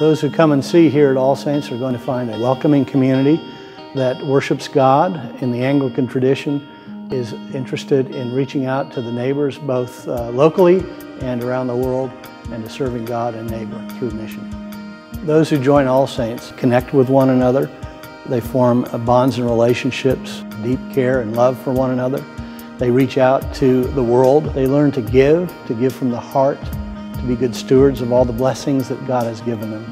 Those who come and see here at All Saints are going to find a welcoming community that worships God in the Anglican tradition, is interested in reaching out to the neighbors both locally and around the world, and to serving God and neighbor through mission. Those who join All Saints connect with one another. They form bonds and relationships, deep care and love for one another. They reach out to the world. They learn to give from the heart, to be good stewards of all the blessings that God has given them.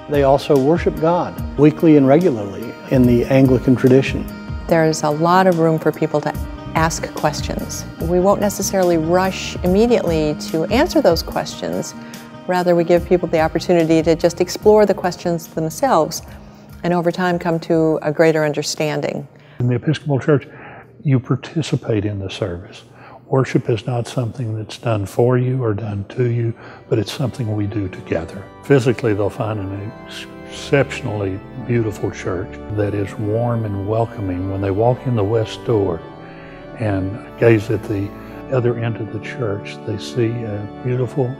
They also worship God weekly and regularly in the Anglican tradition. There's a lot of room for people to ask questions. We won't necessarily rush immediately to answer those questions. Rather, we give people the opportunity to just explore the questions themselves and over time come to a greater understanding. In the Episcopal Church, you participate in the service. Worship is not something that's done for you or done to you, but it's something we do together. Physically, they'll find an exceptionally beautiful church that is warm and welcoming. When they walk in the west door and gaze at the other end of the church, they see a beautiful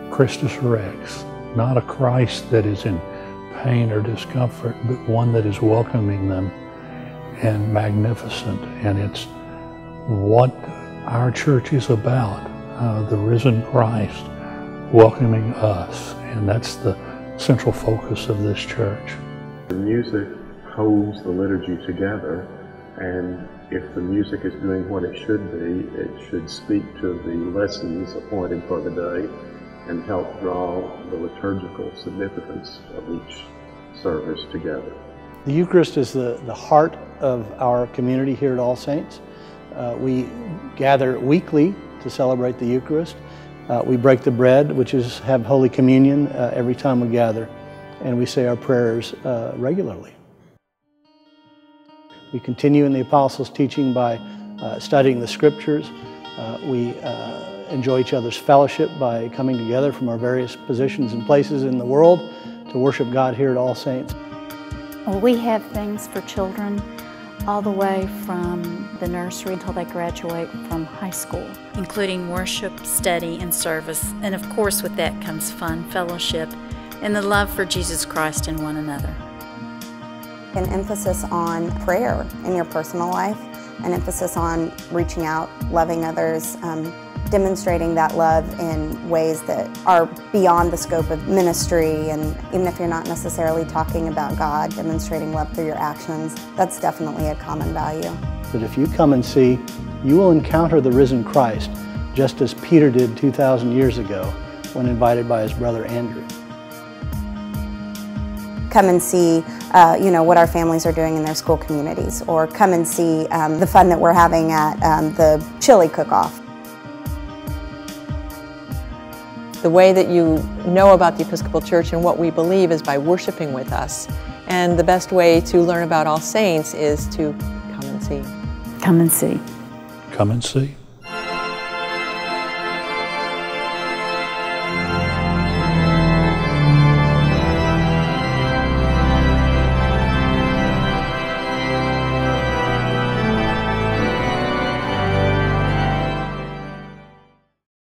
Christus Rex, not a Christ that is in pain or discomfort, but one that is welcoming them and magnificent. And it's what our church is about, the risen Christ welcoming us, and that's the central focus of this church. The music holds the liturgy together, and if the music is doing what it should be, it should speak to the lessons appointed for the day and help draw the liturgical significance of each service together. The Eucharist is the heart of our community here at All Saints. We gather weekly to celebrate the Eucharist. We break the bread, which is have Holy Communion every time we gather, and we say our prayers regularly. We continue in the Apostles' teaching by studying the Scriptures. We enjoy each other's fellowship by coming together from our various positions and places in the world to worship God here at All Saints. Well, we have things for children all the way from the nursery until they graduate from high school, including worship, study, and service. And of course, with that comes fun, fellowship, and the love for Jesus Christ and one another. An emphasis on prayer in your personal life, an emphasis on reaching out, loving others, demonstrating that love in ways that are beyond the scope of ministry, and even if you're not necessarily talking about God, demonstrating love through your actions, that's definitely a common value. That if you come and see, you will encounter the risen Christ, just as Peter did 2,000 years ago when invited by his brother Andrew. Come and see what our families are doing in their school communities, or come and see the fun that we're having at the chili cook-off. The way that you know about the Episcopal Church and what we believe is by worshiping with us. And the best way to learn about All Saints is to come and see. Come and see. Come and see.